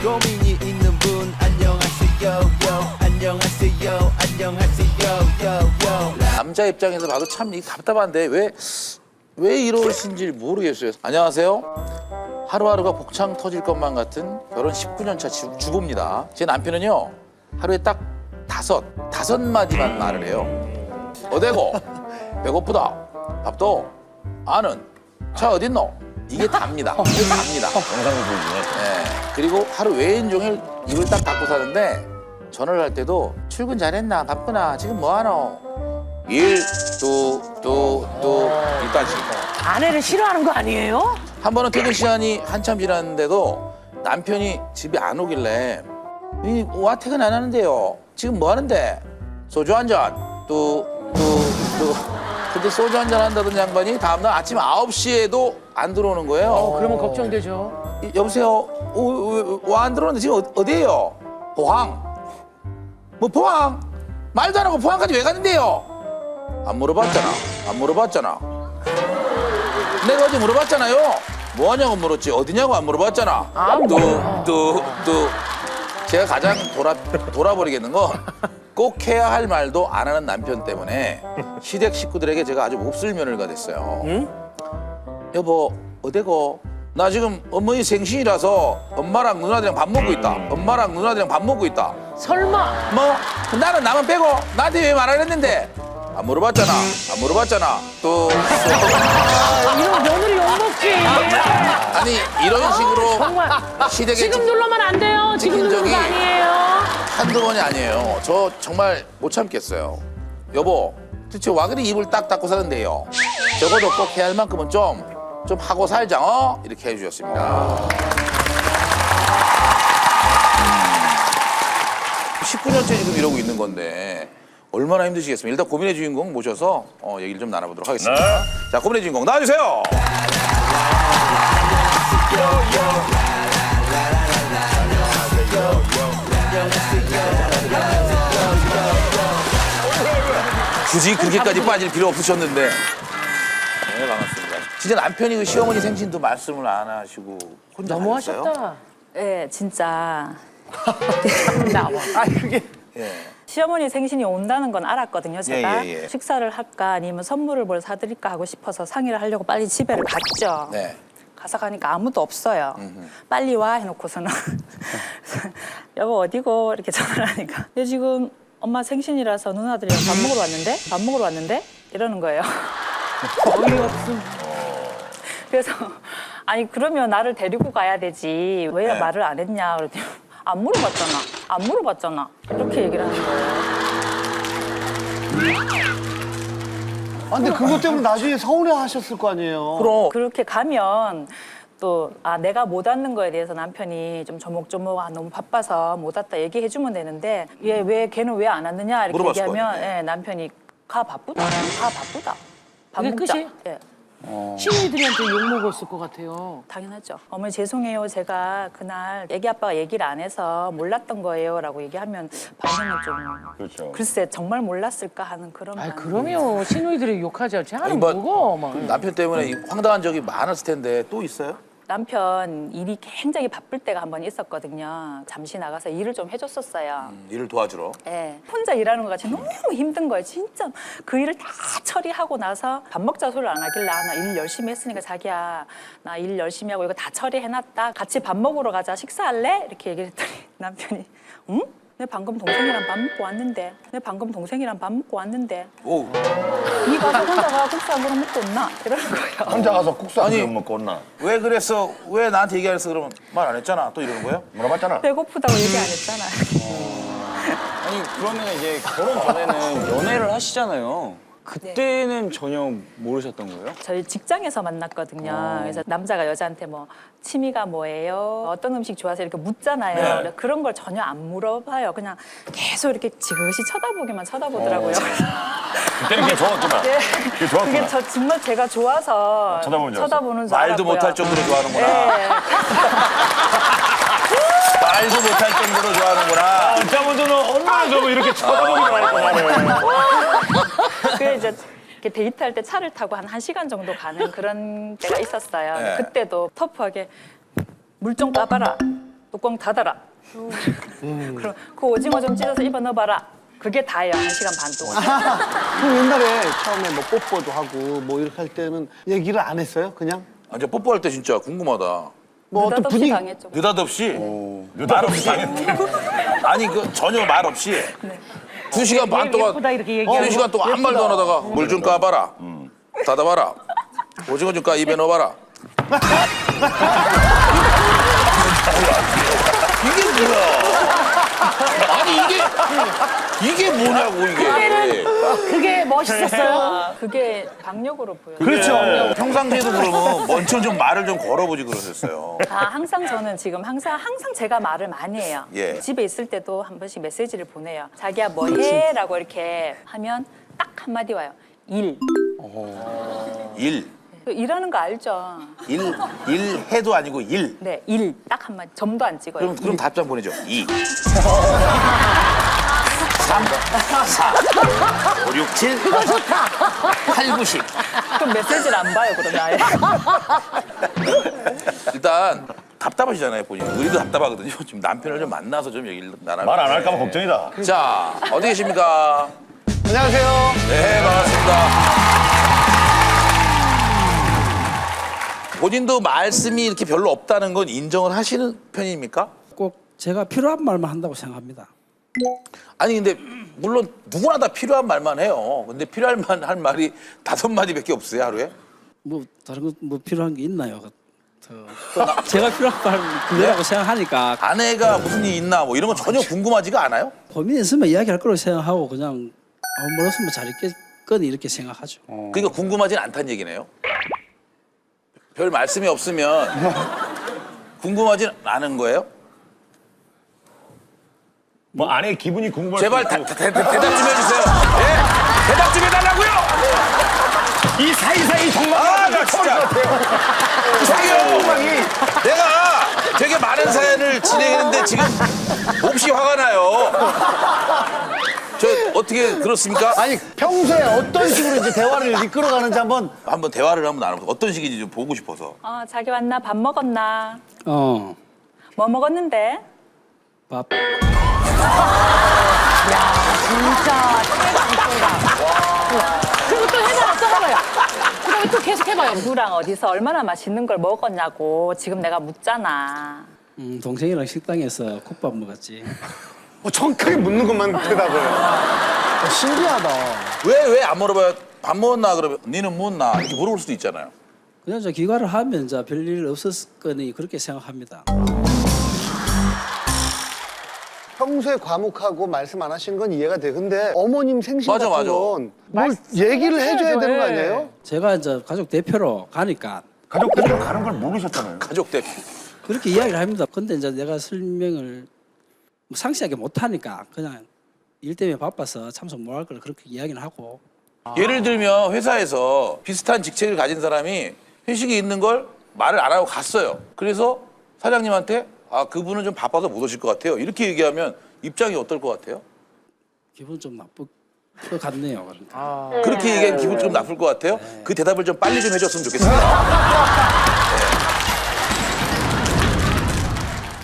고민이 있는 분 안녕하세요 안녕하세요 안녕하세요 남자 입장에서 봐도 참 답답한데 왜 이러신지 모르겠어요. 안녕하세요. 하루하루가 복창 터질 것만 같은 결혼 19년 차 주부입니다. 제 남편은요 하루에 딱 다섯 마디만 말을 해요. 어디고? 배고프다. 밥도 아는 차 어딨노? 이게 답니다. 이게 답니다. 네. 그리고 하루 외인종일 입을 딱 닫고 사는데 전화를 할 때도 출근 잘했나? 바쁘나? 지금 뭐하노? 일까지. 아내를 싫어하는 거 아니에요? 한 번은 퇴근 시간이 한참 지났는데도 남편이 집에 안 오길래 와 퇴근 안 하는데요. 지금 뭐 하는데? 소주 한 잔. 근데 소주 한 잔 한다던 양반이 다음날 아침 9시에도 안 들어오는 거예요. 그러면 걱정되죠. 여보세요? 와 안 들어오는데 지금 어디에요? 포항. 뭐 포항? 말도 안 하고 포항까지 왜 갔는데요? 안 물어봤잖아. 내가 어제 물어봤잖아요. 뭐 하냐고 물었지. 어디냐고 안 물어봤잖아. 제가 가장 돌아버리겠는 건 꼭 해야 할 말도 안 하는 남편 때문에 시댁 식구들에게 제가 아주 몹쓸 며느리가 됐어요. 응? 여보, 어디고? 나 지금 어머니 생신이라서 엄마랑 누나들이랑 밥 먹고 있다. 설마. 뭐? 나는 나만 빼고 나한테 왜 말 안 했는데? 안 물어봤잖아. 이런 며느리 욕먹지. 아니 이런 식으로 정말. 시댁에 지금 눌러면 안 돼요. 지금 찍힌 누르는 거 적이 아니에요. 한두 번이 아니에요. 저 정말 못 참겠어요. 여보, 도대체 와 그리 입을 딱 닫고 사는데요. 적어도 꼭 해야 할 만큼은 좀 하고 살자, 이렇게 해주셨습니다. 19년째 지금 이러고 있는 건데 얼마나 힘드시겠습니까? 일단 고민의 주인공 모셔서 얘기를 좀 나눠보도록 하겠습니다. 자, 고민의 주인공 나와주세요. 굳이 그렇게까지 빠질 필요 없으셨는데. 네, 반갑습니다. 진짜 남편이 그 시어머니 생신도 말씀을 안 하시고 혼자 하셨어요? 너무하셨다. 네, 진짜 나와. 예. 시어머니 생신이 온다는 건 알았거든요, 제가. 예. 식사를 할까 아니면 선물을 뭘 사드릴까 하고 싶어서 상의를 하려고 빨리 집에를 갔죠. 네. 가서 가니까 아무도 없어요. 빨리 와 해놓고서는 여보 어디고 이렇게 전화를 하니까 근데 지금 엄마 생신이라서 누나들이랑 밥 먹으러 왔는데 이러는 거예요. 어이없음. 그래서 아니 그러면 나를 데리고 가야 되지 왜 네. 말을 안 했냐 그랬더니 안 물어봤잖아 이렇게 얘기를 하는 거예요. 아, 근데 그것 때문에 나중에 서운해 하셨을 거 아니에요. 그럼 그렇게 가면 또 내가 못 왔는 거에 대해서 남편이 좀 조목조목 너무 바빠서 못 왔다 얘기해주면 되는데 걔는 왜 안 왔느냐 이렇게 물어봤을 얘기하면 거 아니에요. 남편이 가 바쁘다 밥 그게 먹자. 끝이? 예. 시누이들한테 욕먹었을 것 같아요. 당연하죠. 어머니 죄송해요. 제가 그날 애기 아빠가 얘기를 안 해서 몰랐던 거예요. 라고 얘기하면 반응은 좀 그렇죠. 글쎄 정말 몰랐을까 하는 그런 아, 반응. 그럼요. 시누이들이 욕하죠. 쟤는 아니, 뭐, 뭐고? 막. 남편 때문에 이 황당한 적이 많았을 텐데 또 있어요? 남편 일이 굉장히 바쁠 때가 한 번 있었거든요. 잠시 나가서 일을 좀 해줬었어요. 일을 도와주러. 예, 혼자 일하는 것 같이 너무 힘든 거예요. 진짜 그 일을 다 처리하고 나서 밥 먹자 소리를 안 하길래 나 일 열심히 했으니까 자기야 나 일 열심히 하고 이거 다 처리해놨다. 같이 밥 먹으러 가자. 식사할래? 이렇게 얘기를 했더니 남편이 응? 내 방금 동생이랑 밥 먹고 왔는데 오. 네 가서 혼자 가 국수 한 그릇 먹고 온나? 이러는 거예요. 혼자 가서 국수 한 아니, 그릇 먹고 온나? 왜 그랬어? 왜 나한테 얘기 안 했어? 그러면 말 안 했잖아. 또 이러는 거예요? 물어봤잖아. 배고프다고 얘기 안 했잖아요. 아니 그러면 이제 결혼 전에는 연애를 하시잖아요. 그때는 전혀 모르셨던 거예요? 저희 직장에서 만났거든요. 그래서 남자가 여자한테 뭐 취미가 뭐예요? 어떤 음식 좋아하세요? 이렇게 묻잖아요. 네. 근데 그런 걸 전혀 안 물어봐요. 그냥 계속 이렇게 지그시 쳐다보기만 쳐다보더라고요. 그때는 그게 좋았구나. 네. 그게 좋았구나. 그게 정말 제가 좋아서 쳐다보는 줄 알았어요. 쳐다보는 줄 말도 알았고요. 못할 정도로 좋아하는구나. 네. 말도 못할 정도로 좋아하는구나. 여자분들은 얼마나 저거 이렇게 쳐다보기만 할까 그래 이제 이렇게 데이트할 때 차를 타고 한 1시간 정도 가는 그런 때가 있었어요. 네. 그때도 터프하게 물 좀 까봐라. 뚜껑 닫아라. 그럼 그 오징어 좀 찢어서 입어 넣어봐라. 그게 다예요. 1시간 반 동안. 그럼 옛날에 처음에 뭐 뽀뽀도 하고 뭐 이렇게 할 때는 얘기를 안 했어요? 그냥? 아, 이제 뽀뽀할 때 진짜 궁금하다. 뭐 어떤 느닷없이 분위기 당했죠. 느닷없이? 말 없이 아니 그 전혀 말 없이 2시간 반 동안 예쁘다 이렇게 얘기하고. 3시간 동안 아무 말도 안 하다가 물 좀 까봐라. 닫아봐라. 오징어 좀 까 입에 넣어봐라. 이게 뭐야? 아니 이게 뭐냐고 이게. 그게 멋있었어요. 그게 박력으로 보여요. 그렇죠. 평상시에도 그러면 먼저 좀 말을 좀 걸어보지 그러셨어요. 항상 저는 지금 항상 제가 말을 많이 해요. 예. 집에 있을 때도 한 번씩 메시지를 보내요. 자기야 뭐 해? 라고 이렇게 하면 딱 한마디 와요. 일. 일하는 거 알죠? 일 해도 아니고 일. 네, 일. 딱 한마디. 점도 안 찍어요. 그럼 답장 보내죠. 2 3 4 5 6 7 8 9 10 그럼 메시지를 안 봐요, 그러면 아예. 일단 답답하시잖아요, 본인. 우리도 답답하거든요. 지금 남편을 좀 만나서 좀 얘기를 나눠. 말 안 할까 봐 걱정이다. 자, 어디 계십니까? 안녕하세요. 네, 반갑습니다. 본인도 말씀이 이렇게 별로 없다는 건 인정을 하시는 편입니까? 꼭 제가 필요한 말만 한다고 생각합니다. 아니 근데 물론 누구나 다 필요한 말만 해요. 근데 필요할 만한 말이 5마디밖에 없어요, 하루에? 뭐 다른 거 뭐 필요한 게 있나요? 제가 필요한 말 그거라고 생각하니까 아내가 무슨 일 있나 뭐 이런 건 전혀 궁금하지가 않아요? 고민 있으면 이야기할 거라고 생각하고 그냥 아무 말 없으면 잘 있겠거니 이렇게 생각하죠. 그러니까 궁금하진 않다는 얘기네요. 별 말씀이 없으면 궁금하진 않은 거예요? 뭐 아내 기분이 궁금할 제발 수도 있고. 대답 좀 해주세요. 예? 대답 좀 해달라고요. 이 사이사이 정말 나 진짜 저기요. 내가 되게 많은 사연을 진행했는데 지금 몹시 화가 나요. 저 어떻게 그렇습니까? 아니 평소에 어떤 식으로 이제 대화를 이끌어가는지 한번 한번 대화를 한번 나눠보세요. 어떤 식인지 좀 보고 싶어서. 자기 왔나? 밥 먹었나? 뭐 먹었는데? 밥. 진짜 그리고 또 해봐라 써봐요. 그다음에 또 계속 해봐요. 누구랑 어디서 얼마나 맛있는 걸 먹었냐고 지금 내가 묻잖아. 동생이랑 식당에서 국밥 먹었지. 정확하게 묻는 것만 대답을. 신기하다. 왜 안 물어봐요? 밥 먹었나 그러면 니는 먹었나 이렇게 물어볼 수도 있잖아요. 그냥 저 귀가를 하면 저 별일 없었거니 그렇게 생각합니다. 평소에 과묵하고 말씀 안 하시는 건 이해가 돼. 근데 어머님 생신 맞아, 같은 맞아. 건 뭘 얘기를 해줘야 되는 거 아니에요? 제가 이제 가족 대표로 가니까 가족들이 가는 걸 모르셨잖아요. 가족 대표. 그렇게 이야기를 합니다. 근데 이제 내가 설명을 상세하게 못 하니까 그냥 일 때문에 바빠서 참석 못 할 걸 그렇게 이야기를 하고. 예를 들면 회사에서 비슷한 직책을 가진 사람이 회식이 있는 걸 말을 안 하고 갔어요. 그래서 사장님한테 그분은 좀 바빠서 못 오실 것 같아요. 이렇게 얘기하면 입장이 어떨 것 같아요? 기분 좀 나쁠 것 같네요. 그러니까. 그렇게 얘기하면 기분 좀 나쁠 것 같아요? 그 대답을 좀 빨리 좀 해줬으면 좋겠습니다.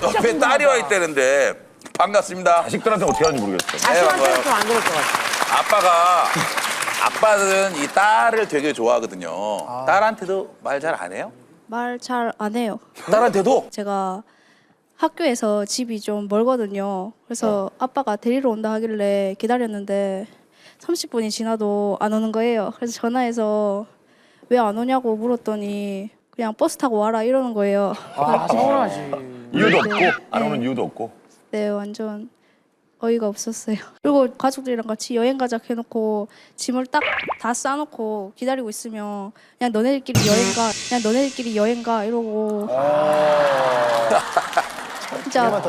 네. 옆에 딸이 와 있다는데 반갑습니다. 자식들한테 어떻게 하는지 모르겠어요. 자식한테는 좀 안 그럴 것 같아요. 아빠는 이 딸을 되게 좋아하거든요. 딸한테도 말 잘 안 해요? 말 잘 안 해요. 딸한테도? 제가 학교에서 집이 좀 멀거든요. 그래서 아빠가 데리러 온다 하길래 기다렸는데 30분이 지나도 안 오는 거예요. 그래서 전화해서 왜 안 오냐고 물었더니 그냥 버스 타고 와라 이러는 거예요. 서운하지. 이유도 없고 안 오는 이유도 없고. 네, 완전 어이가 없었어요. 그리고 가족들이랑 같이 여행 가자 해놓고 짐을 딱 다 싸놓고 기다리고 있으면 그냥 너네들끼리 여행 가 이러고 진짜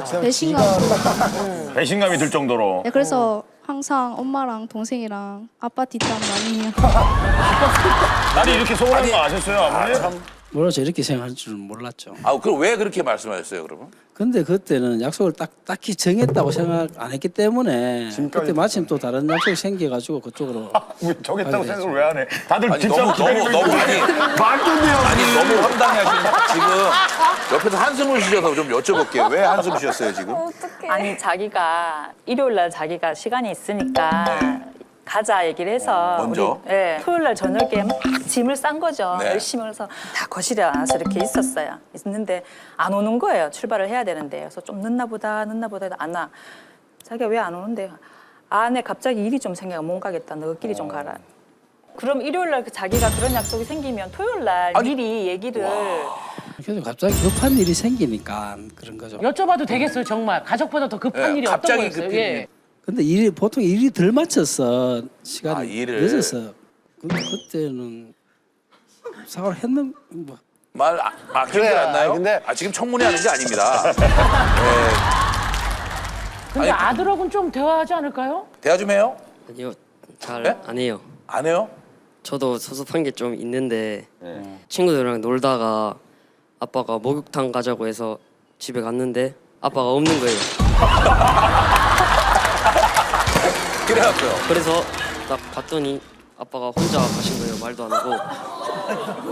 배신감이 들 정도로. 네, 그래서 항상 엄마랑 동생이랑 아빠 뒷담 많이 해요. 딸이 이렇게 서운한 거 아셨어요, 아버님? 몰라서 이렇게 생각할 줄은 몰랐죠. 아, 그럼 왜 그렇게 말씀하셨어요, 그러면? 근데 그때는 약속을 딱히 정했다고 생각 안 했기 때문에 그때 마침 또 다른 약속이 생겨가지고 그쪽으로 왜 정했다고 가게 생각을 왜 안 해? 다들 아니, 진짜 너무 아니 말도 안 돼요. 아니 너무 황당해 하시는데 지금 옆에서 한숨을 쉬셔서 좀 여쭤볼게요. 왜 한숨 쉬셨어요 지금? 아니 자기가 일요일 날 자기가 시간이 있으니까 가자 얘기를 해서 먼저? 우리 토요일 날 저녁에 막 짐을 싼 거죠. 네. 열심히 해서 다 거실에 와서 이렇게 있었어요. 있는데 안 오는 거예요. 출발을 해야 되는데. 그래서 좀 늦나 보다 해도 안 와. 자기가 왜 안 오는데? 안에 갑자기 일이 좀 생겨 못 가겠다. 너끼리 좀 가라. 그럼 일요일 날 자기가 그런 약속이 생기면 토요일 날 미리 얘기를 그래서 갑자기 급한 일이 생기니까 그런 거죠. 여쭤봐도 되겠어요, 정말. 가족보다 더 급한 예, 일이 어떤 갑자기 거였어요? 급한 일. 근데 보통 일이 덜 맞춰서 시간이 아, 일을. 늦어서 그때는 사과를 했는 뭐 기억이 안 나요? 근데- 지금 청문회 하는 게 아닙니다. 근데 아니, 아들하고는 좀 대화하지 않을까요? 대화 좀 해요? 아니요, 잘 네? 안 해요. 안 해요? 저도 섭섭한 게 좀 있는데 친구들이랑 놀다가 아빠가 목욕탕 가자고 해서 집에 갔는데 아빠가 없는 거예요. 그래갖고요. 그래서 딱 봤더니 아빠가 혼자 가신 거예요. 말도 안 하고.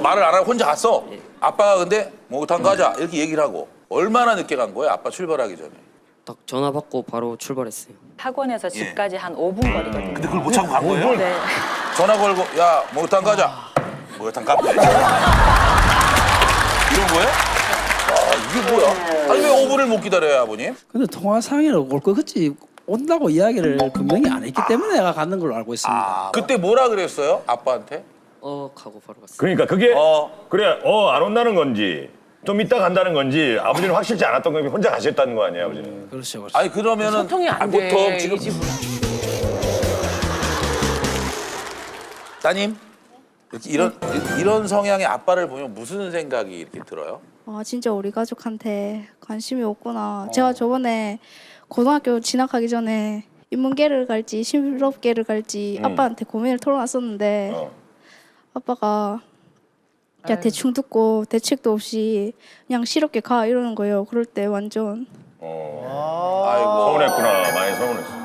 말을 안 하고 혼자 갔어. 예. 아빠가 근데 목욕탕 가자 이렇게 얘기를 하고 얼마나 늦게 간 거예요? 아빠 출발하기 전에. 딱 전화 받고 바로 출발했어요. 학원에서 집까지 한 5분 거리거든요. 근데 그걸 못 참고 간 거예요? 네. 전화 걸고 야 목욕탕 가자. 목욕탕 가면 되지. 이런 거예요? 이게 뭐야? 아니 왜 5분을 못 기다려요 아버님? 근데 통화상에는 올 것 같지 온다고 이야기를 분명히 안 했기 때문에 내가 가는 걸로 알고 있습니다. 그때 뭐라 그랬어요? 아빠한테? 하고 바로 갔어요. 그러니까 그게 어. 그래 안 온다는 건지 좀 이따 간다는 건지 아버지는 확실치 않았던 거면 혼자 가셨다는 거 아니에요 아버지는? 그렇죠, 그렇죠. 아니 그러면은 소통이 안 돼, 보통 지금 이 집은. 따님 이렇게 이런 성향의 아빠를 보면 무슨 생각이 이렇게 들어요? 진짜 우리 가족한테 관심이 없구나. 제가 저번에 고등학교 진학하기 전에 인문계를 갈지 실업계를 갈지 아빠한테 고민을 털어놨었는데 아빠가 야 대충 듣고 대책도 없이 그냥 실업계 가 이러는 거예요. 그럴 때 완전 아이고. 서운했구나. 많이 서운했어.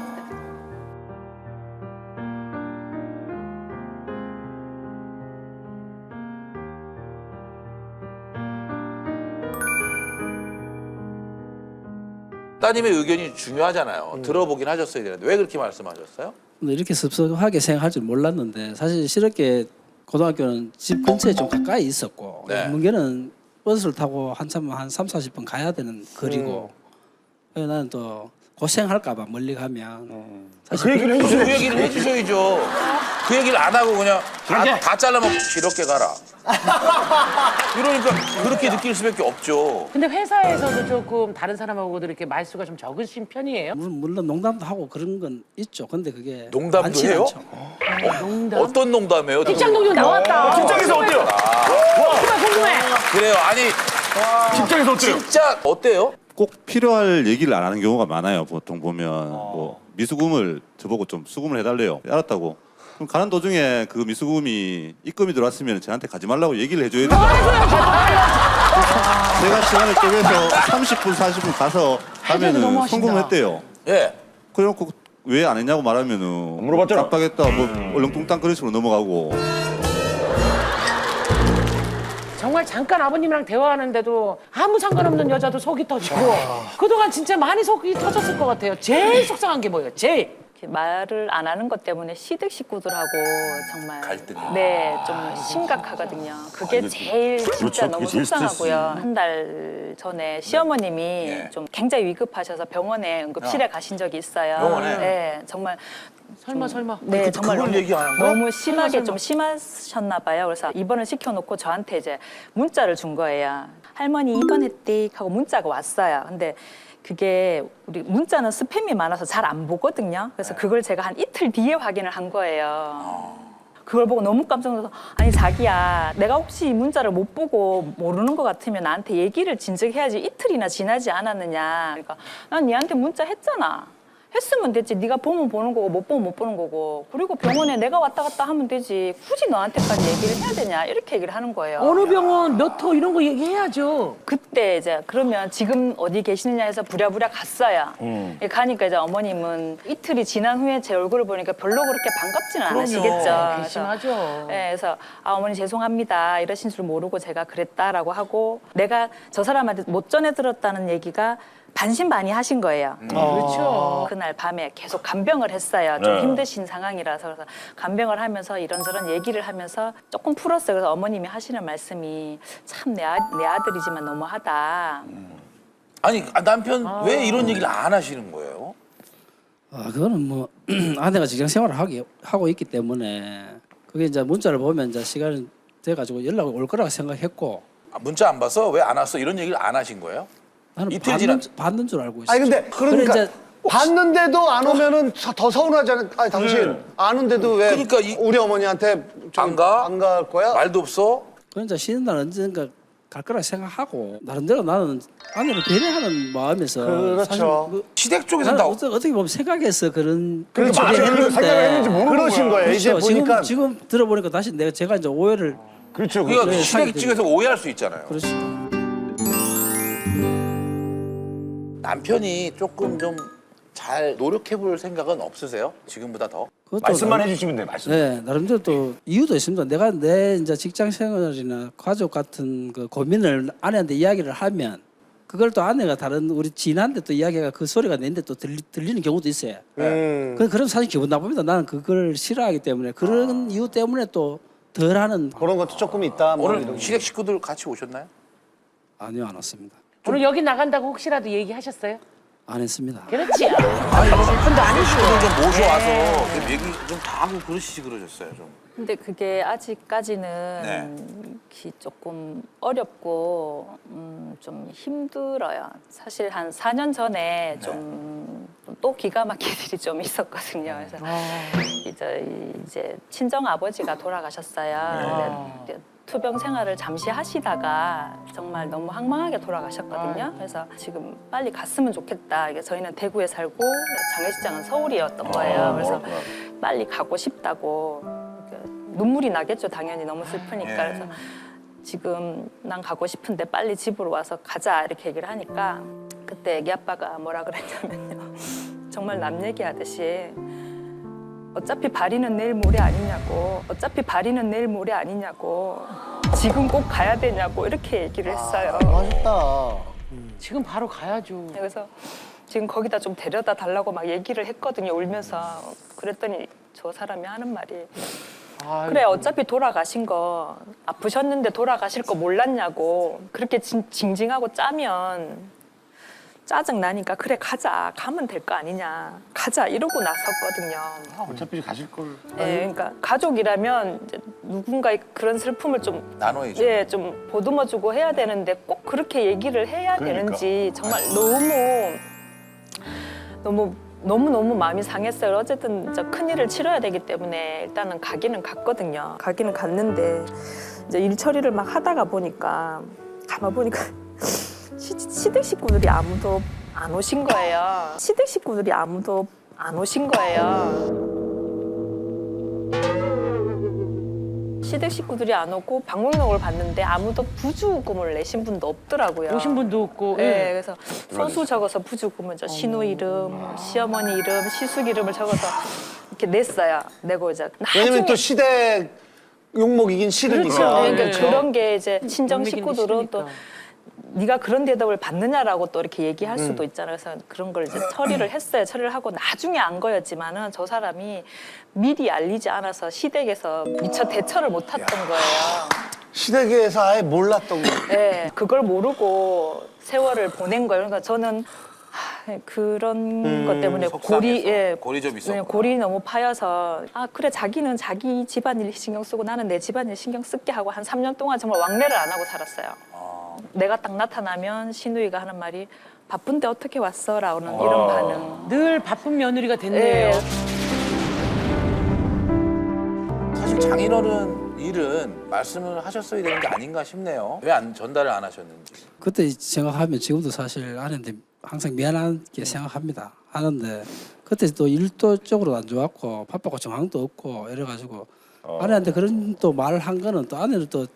따님의 의견이 중요하잖아요. 들어보긴 하셨어야 되는데 왜 그렇게 말씀하셨어요? 근데 이렇게 섭섭하게 생각할 줄 몰랐는데 사실 실업계 고등학교는 집 근처에 좀 가까이 있었고 네. 문계는 버스를 타고 한참 한 3-40분 가야 되는 거리고 그래서 나는 또 고생할까 봐 멀리 가면 그 얘기를 그 해주세요. 얘기를 해주셔야죠. 그 얘기를 안 하고 그냥 다 잘라먹고 이렇게 가라. 이러니까 그렇게 느낄 수밖에 없죠. 근데 회사에서도 조금 다른 사람하고도 이렇게 말수가 좀 적으신 편이에요? 물론 농담도 하고 그런 건 있죠. 근데 그게 농담도 많지는 해요? 않죠. 농담? 어떤 농담이에요? 직장 동료 나왔다. 직장에서 어때요? 정말 궁금해. 그래요. 아니 직장에서 어때요? 진짜 어때요? 꼭 필요할 얘기를 안 하는 경우가 많아요. 보통 보면 뭐 미수금을 저보고 좀 수금을 해달래요. 알았다고. 그럼 가는 도중에 그 미수금이 입금이 들어왔으면 저한테 가지 말라고 얘기를 해줘야 되잖아요. 제가 시간을 쪼개서 30분, 40분 가서 하면은 너무하신다. 성공을 했대요. 예. 그래놓고 왜 안 했냐고 말하면은 물어봤잖아. 깜빡했다, 뭐 얼렁뚱땅 그런 식으로 넘어가고. 정말 잠깐 아버님이랑 대화하는데도 아무 상관없는 여자도 속이 터지고 그동안 진짜 많이 속이 터졌을 것 같아요. 제일 속상한 게 뭐예요? 제일. 이렇게 말을 안 하는 것 때문에 시댁 식구들하고 정말 갈등이. 네, 좀 심각하거든요. 그게 제일 진짜 그렇죠. 너무 그게 제일 속상하고요. 한 달 전에 시어머님이 예. 좀 굉장히 위급하셔서 병원에 응급실에 가신 적이 있어요. 병원에? 네, 정말 설마. 네, 정말 그걸 얘기 안 한 거야? 너무 심하게 좀 심하셨나 봐요. 그래서 입원을 시켜놓고 저한테 이제 문자를 준 거예요. 할머니 입원했대 하고 문자가 왔어요. 근데 그게 우리 문자는 스팸이 많아서 잘 안 보거든요. 그래서 그걸 제가 한 이틀 뒤에 확인을 한 거예요. 그걸 보고 너무 깜짝 놀라서 아니 자기야 내가 혹시 이 문자를 못 보고 모르는 것 같으면 나한테 얘기를 진즉 해야지 이틀이나 지나지 않았느냐. 그러니까 난 얘한테 문자 했잖아. 했으면 됐지. 네가 보면 보는 거고 못 보면 못 보는 거고. 그리고 병원에 내가 왔다 갔다 하면 되지. 굳이 너한테까지 얘기를 해야 되냐 이렇게 얘기를 하는 거예요. 어느 병원 몇 호 이런 거 얘기해야죠. 그때 이제 그러면 지금 어디 계시느냐 해서 부랴부랴 갔어요. 가니까 이제 어머님은 이틀이 지난 후에 제 얼굴을 보니까 별로 그렇게 반갑지는 않으시겠죠. 괘씸하죠. 네, 그래서 어머니 죄송합니다 이러신 줄 모르고 제가 그랬다라고 하고 내가 저 사람한테 못 전해 들었다는 얘기가 반신반의하신 거예요. 그렇죠. 그날 밤에 계속 간병을 했어요. 좀 네. 힘드신 상황이라서 그래서 간병을 하면서 이런저런 얘기를 하면서 조금 풀었어요. 그래서 어머님이 하시는 말씀이 참 내 아들이지만 너무하다. 아니 남편 왜 이런 얘기를 안 하시는 거예요? 그거는 뭐 아내가 직장 생활을 하고 있기 때문에 그게 이제 문자를 보면 이제 시간이 돼가지고 연락이 올 거라고 생각했고 문자 안 봐서 왜 안 왔어 이런 얘기를 안 하신 거예요? 나는 이틀 지나 받는 줄 알고 있어. 아니 근데 그러니까 그래, 이제 봤는데도 안 오면은 더 서운하잖아요. 아니 당신 아는데도 왜 그러니까 우리 어머니한테 안 가? 안 갈 거야? 말도 없어? 그런 이제 쉬는 날 언젠가 갈 거라 생각하고 나름대로 나는 아내를 배려하는 마음에서 그렇죠. 사실 시댁 쪽에서 나는 다 어떻게 보면 생각해서 그런 그렇죠. 처리를 맞아요. 생각을 했는지 모르는 그러신 거예요. 이제 그렇죠. 보니까 지금 들어보니까 다시 제가 이제 오해를 그렇죠. 그러니까 그래, 시댁 사기들이. 측에서 오해할 수 있잖아요. 그렇죠. 남편이 조금 좀 잘 노력해볼 생각은 없으세요? 지금보다 더? 그것도 말씀만 나름- 해주시면 돼요. 말씀. 네, 나름대로 또 이유도 있습니다. 내가 내 이제 직장 생활이나 가족 같은 그 고민을 아내한테 이야기를 하면 그걸 또 아내가 다른 우리 지인한테 또 이야기가 그 소리가 내는데 또 들리는 경우도 있어요. 그럼 사실 기분 나쁩니다. 나는 그걸 싫어하기 때문에 그런 이유 때문에 또 덜하는 그런 것도 조금 있다. 뭐 오늘 이런 거. 시댁 식구들 같이 오셨나요? 아니요, 안 왔습니다. 오늘 여기 나간다고 혹시라도 얘기하셨어요? 안 했습니다. 그렇지. 아니 근데 아니시거든 좀 모셔와서 좀 얘기 좀 다 하고 그러시지 그러셨어요 좀. 근데 그게 아직까지는 네. 조금 어렵고 좀 힘들어요. 사실 한 4년 전에 좀 또 기가 막힌 일이 좀 있었거든요. 그래서 이제 친정 아버지가 돌아가셨어요. 근데 투병 생활을 잠시 하시다가 정말 너무 황망하게 돌아가셨거든요. 그래서 지금 빨리 갔으면 좋겠다. 이게 저희는 대구에 살고 장례식장은 서울이었던 거예요. 그래서 빨리 가고 싶다고. 눈물이 나겠죠, 당연히 너무 슬프니까. 그래서 지금 난 가고 싶은데 빨리 집으로 와서 가자 이렇게 얘기를 하니까 그때 애기 아빠가 뭐라 그랬냐면요. 정말 남 얘기하듯이 어차피 발이는 내일 모레 아니냐고, 어차피 발이는 내일 모레 아니냐고, 지금 꼭 가야 되냐고 이렇게 얘기를 했어요. 맛있다. 지금 바로 가야죠. 그래서 지금 거기다 좀 데려다 달라고 막 얘기를 했거든요, 울면서. 그랬더니 저 사람이 하는 말이 그래 어차피 돌아가신 거 아프셨는데 돌아가실 거 몰랐냐고 그렇게 징징하고 짜면 짜증 나니까 그래 가자 가면 될 거 아니냐 가자 이러고 나섰거든요. 어차피 가실 걸. 네, 그러니까 가족이라면 이제 누군가의 그런 슬픔을 좀 나눠야죠. 예, 좀 보듬어주고 해야 되는데 꼭 그렇게 얘기를 해야 그러니까. 되는지 정말 너무 마음이 상했어요. 어쨌든 진짜 큰 일을 치러야 되기 때문에 일단은 가기는 갔거든요. 가기는 갔는데 이제 일 처리를 막 하다가 보니까 가만 보니까 시댁 식구들이 아무도 안 오신 거예요. 시댁 식구들이 아무도 안 오신 거예요. 시댁 식구들이 안 오고 방문록을 봤는데 아무도 부주금을 내신 분도 없더라고요. 오신 분도 없고. 네, 그래서 소수 적어서 부주금을 저 신우 이름, 시어머니 이름, 시숙 이름을 적어서 이렇게 냈어요. 내고 이제 왜냐면 또 시댁 욕먹이긴 싫으니까. 그렇죠. 그러니까 그런 게 이제 친정 못 믿기는 식구들은 또 싫으니까. 네가 그런 대답을 받느냐라고 또 이렇게 얘기할 수도 있잖아요. 그래서 그런 걸 이제 처리를 했어요. 처리를 하고 나중에 안 거였지만은 저 사람이 미리 알리지 않아서 시댁에서 미처 대처를 못 했던 거예요. 시댁에서 아예 몰랐던 거. 네, 그걸 모르고 세월을 보낸 거예요. 그러니까 저는 그런 것 때문에 골이 좀 있었구나. 골이 너무 파여서 그래 자기는 자기 집안일 신경 쓰고 나는 내 집안일 신경 쓸게 하고 한 3년 동안 정말 왕래를 안 하고 살았어요. 내가 딱 나타나면 신우이가 하는 말이 바쁜데 어떻게 왔어? 라는 이런 반응. 늘 바쁜 며느리가 됐네요. 네. 사실 장인어른 일은 말씀을 하셨어야 되는 게 아닌가 싶네요. 왜 전달을 안 하셨는지. 그때 생각하면 지금도 사실 아내한테 항상 미안하게 생각합니다. 하는데 그때 또 일도 쪽으로 안 좋았고 바빠고 정황도 없고 이래가지고 아내한테 그런 또 말을 한 거는 또 아내는 또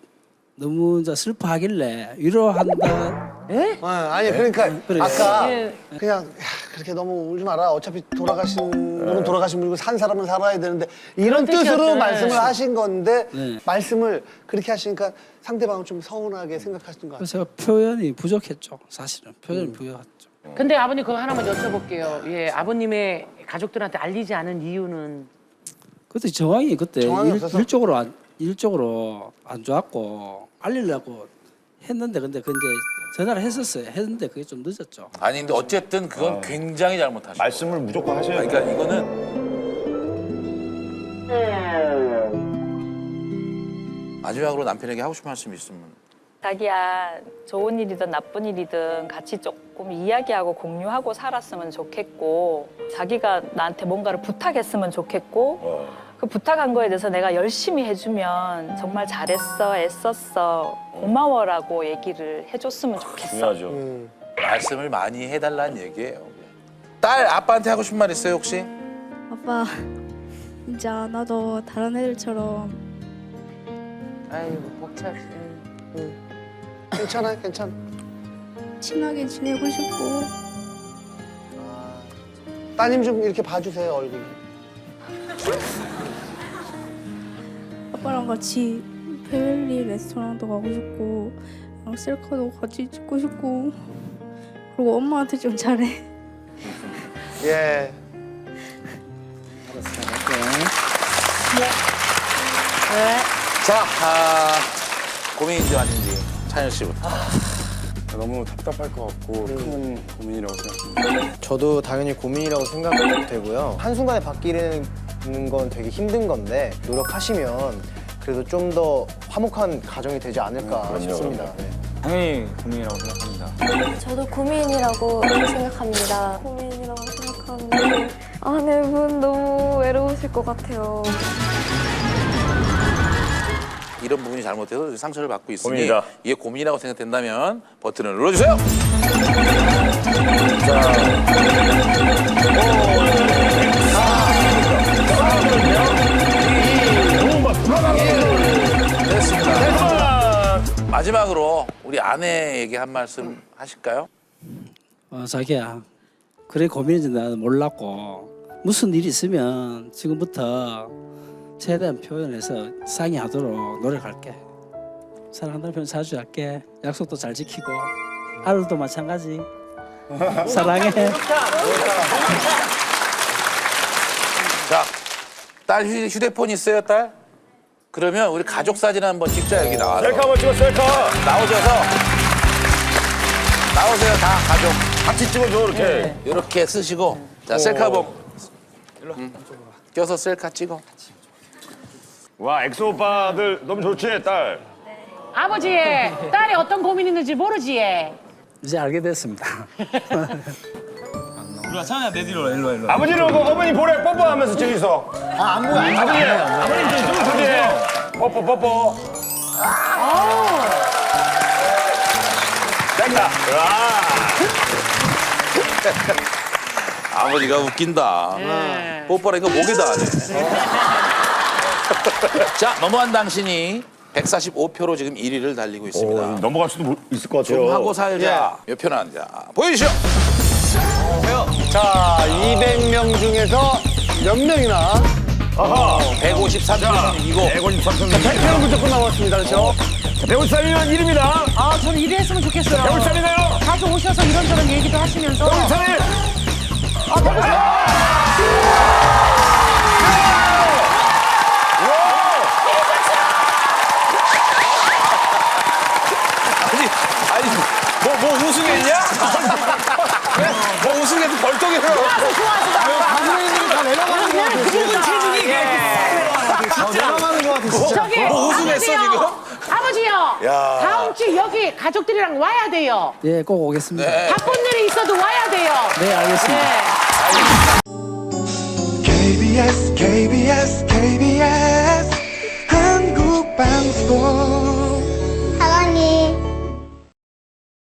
너무 이제 슬퍼하길래 위로한다. 아니 그러니까 그래. 아까 예. 그냥 야, 그렇게 너무 울지 마라. 어차피 돌아가신 분은 돌아가신 분이고 산 사람은 살아야 되는데 이런 그런 뜻으로 뜻이었죠. 말씀을 하신 건데 네. 말씀을 그렇게 하시니까 상대방은 좀 서운하게 생각하시는 것 같아요. 그래서 제가 표현이 부족했죠. 사실은 표현이 부족했죠. 근데 아버님 그거 하나만 여쭤볼게요. 예, 아버님의 가족들한테 알리지 않은 이유는 그때 정황이 그때 정황이 없어서? 일적으로 안 좋았고 알리려고 했는데 근데 그 이제 전화를 했는데 그게 좀 늦었죠. 아니 근데 어쨌든 그건 굉장히 잘못하신 거예요. 말씀을 무조건 하셔야 돼요. 그러니까 이거는 마지막으로 남편에게 하고 싶은 말씀이 있으면 자기야 좋은 일이든 나쁜 일이든 같이 조금 이야기하고 공유하고 살았으면 좋겠고 자기가 나한테 뭔가를 부탁했으면 좋겠고 그 부탁한 거에 대해서 내가 열심히 해주면 정말 잘했어 애썼어 고마워라고 얘기를 해줬으면 좋겠어. 중요하죠. 말씀을 많이 해달라는 얘기예요. 딸 아빠한테 하고 싶은 말 있어요 혹시? 아빠 진짜 나도 다른 애들처럼 아이고 벅차. 괜찮아요, 괜찮아. 친하게 지내고 싶고 따님 좀 이렇게 봐주세요 얼굴. 아빠랑 같이 패밀리 레스토랑도 가고 싶고 셀카도 같이 찍고 싶고 그리고 엄마한테 좀 잘해. 예. 자 고민인지 아닌지 찬열 씨부터. 너무 답답할 것 같고 큰 고민이라고 생각합니다. 저도 당연히 고민이라고 생각되고요. 한순간에 바뀌는 건 되게 힘든 건데 노력하시면 그래도 좀 더 화목한 가정이 되지 않을까 싶습니다. 네. 당연히 고민이라고 생각합니다. 저도 고민이라고 생각합니다. 고민이라고 생각하는데 아내분 너무 외로우실 것 같아요. 이런 부분이 잘못돼서 상처를 받고 있으니 고민이다. 이게 고민이라고 생각된다면 버튼을 눌러주세요. 됐습니다. 마지막으로 우리 아내에게 한 말씀 하실까요? 자기야 그래 고민인지 나는 몰랐고 무슨 일이 있으면 지금부터 최대한 표현해서 상의하도록 노력할게. 사랑한다는 표현 자주 할게. 약속도 잘 지키고 하루도 마찬가지. 사랑해. 자, 딸 휴대폰 있어요, 딸? 그러면 우리 가족 사진 한번 찍자 여기 나와서. 셀카 한번 찍어, 셀카. 나오세요, 다 가족. 같이 찍어줘, 이렇게. 이렇게 쓰시고 자 셀카봉. 껴서 셀카 찍어. 와, 엑소 오빠들 너무 좋지, 딸. 아버지 딸이 어떤 고민이 있는지 모르지. 이제 알게 됐습니다. 우리가 찬이야 내 뒤로 일로. 아버지는 그 어머니 보래 뽀뽀하면서 저기 있어. 안 보여. 아버님 저기 뽀뽀. 됐다. 아버지가 웃긴다. 뽀뽀라니까 목에다 하네. 자 넘어간 당신이 145표로 지금 1위를 달리고 있습니다. 넘어갈 수도 있을 것 같아요. 좀 하고 살자. 몇 표 나왔는지 보여주시오. 자, 200명 중에서 몇 명이나? 153표 이기고 153명. 100명 무조건 나왔습니다, 그렇죠? 153이면 1입니다. 아 저는 이래 했으면 좋겠어요. 153이네요. 자주 오셔서 이런저런 얘기도 하시면서. 153일. 아니 뭐 우승했냐? 뭐 우승해도 벌떡이에요. 가수님들이 다 내려가는 것 같아요. 그분 체중이 내려가는 것 같아요, 진짜. 저기 뭐 우승했어, 지금? 아버지요. 야. 다음 주 여기 가족들이랑 와야 돼요. 예, 꼭 오겠습니다. 네. 바쁜 일이 있어도 와야 돼요. 네, 알겠습니다. 네. KBS KBS KBS